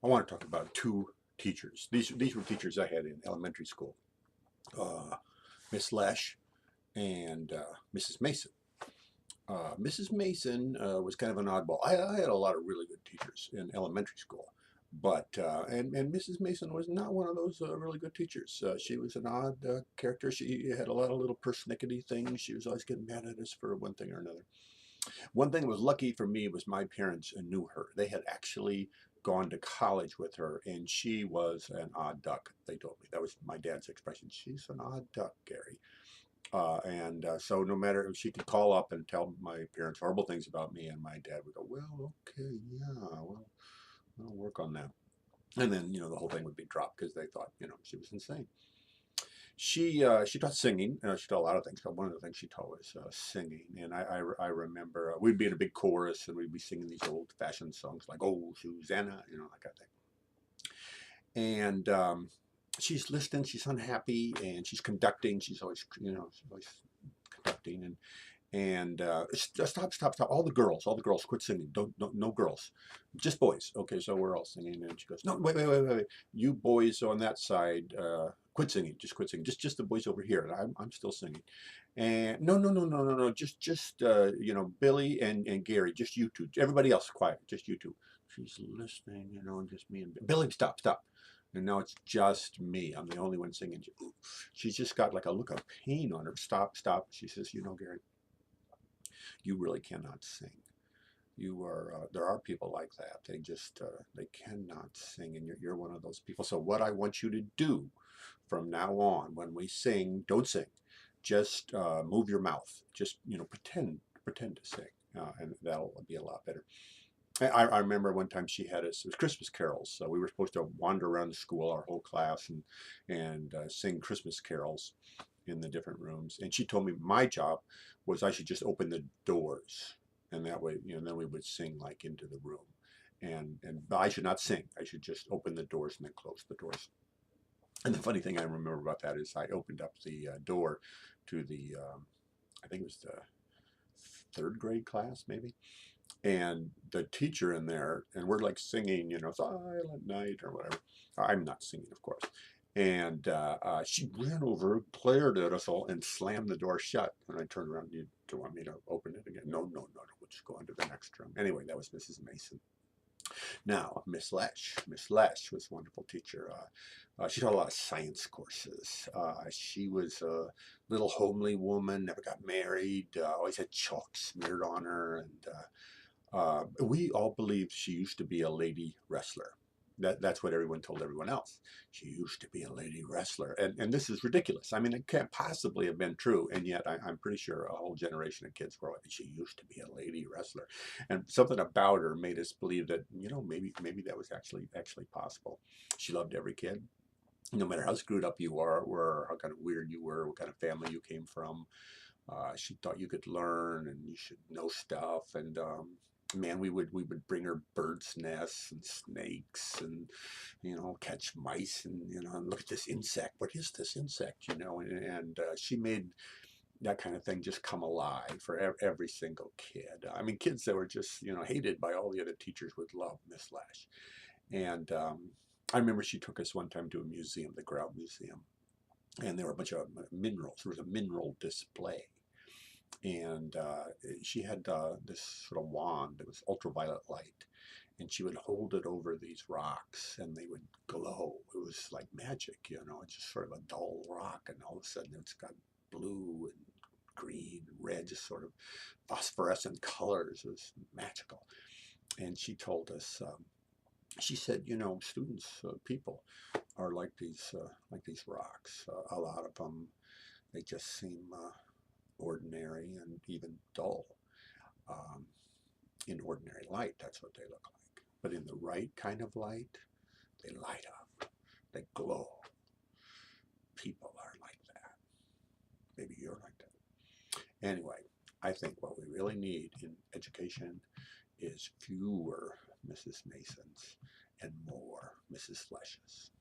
I want to talk about two teachers. These were teachers I had in elementary school. Uh, Miss Lesh and Mrs. Mason. Mrs. Mason was kind of an oddball. I had a lot of really good teachers in elementary school, but and Mrs. Mason was not one of those really good teachers. She was an odd character. She had a lot of little persnickety things. She was always getting mad at us for one thing or another. One thing that was lucky for me was my parents knew her. They had actually gone to college with her, and she was an odd duck. They told me that was my dad's expression. She's an odd duck, Gary. And so no matter if she could call up and tell my parents horrible things about me, and my dad would go, "Well, okay, yeah, well, I'll work on that." And then the whole thing would be dropped because they thought she was insane. She taught singing. She taught a lot of things, but one of the things she taught was singing. And I remember we'd be in a big chorus and we'd be singing these old-fashioned songs like "Oh, Susanna," that kind of thing. And she's listening. She's unhappy, and she's conducting. She's always conducting. And stop! All the girls, quit singing. Don't, no girls, just boys. Okay, so we're all singing, and she goes, no, wait. You boys on that side, quit singing. Just quit singing. Just the boys over here. And I'm still singing. And no. Just Billy and Gary. Just you two. Everybody else quiet. Just you two. She's listening, and just me and Billy. Stop. And now it's just me. I'm the only one singing. She's just got like a look of pain on her. Stop. She says, Gary, you really cannot sing. There are people like that. They cannot sing, and you're one of those people. So what I want you to do from now on, when we sing, don't sing. Just move your mouth. Just pretend to sing, and that'll be a lot better. I remember one time she had us. It was Christmas carols. So we were supposed to wander around the school, our whole class, and sing Christmas carols in the different rooms. And she told me my job was I should just open the doors, and that way, then we would sing like into the room. And I should not sing. I should just open the doors and then close the doors. And the funny thing I remember about that is I opened up the door to the I think it was the third grade class maybe, and the teacher in there, and we're like singing, Silent Night or whatever. I'm not singing, of course. And she ran over, glared at us all, and slammed the door shut. And I turned around, you do want me to open it again? No, we'll just go into the next room. Anyway, that was Mrs. Mason. Now, Miss Lesh. Miss Lesh was a wonderful teacher. She taught a lot of science courses. She was a little homely woman, never got married, always had chalk smeared on her, and we all believed she used to be a lady wrestler. That's what everyone told everyone else. She used to be a lady wrestler. And this is ridiculous. I mean, it can't possibly have been true. And yet I'm pretty sure a whole generation of kids were like, she used to be a lady wrestler. And something about her made us believe that, maybe that was actually possible. She loved every kid. No matter how screwed up you were, how kind of weird you were, what kind of family you came from, she thought you could learn and you should know stuff. And man, we would bring her birds' nests and snakes and catch mice and and look at this insect. What is this insect? And she made that kind of thing just come alive for every single kid. I mean, kids that were just hated by all the other teachers would love Miss Lash. And I remember she took us one time to a museum, the Grout Museum, and there were a bunch of minerals. There was a mineral display, and she had this sort of wand that was ultraviolet light, and she would hold it over these rocks and they would glow. It was like magic, it's just sort of a dull rock, and all of a sudden it's got blue and green and red, just sort of phosphorescent colors. It was magical. And she told us, she said, students, people are like these rocks. A lot of them, they just seem ordinary and even dull. Um, in ordinary light, that's what they look like. But in the right kind of light, they light up, they glow. People are like that. Maybe you're like that. Anyway, I think what we really need in education is fewer Mrs. Masons and more Mrs. Leshes.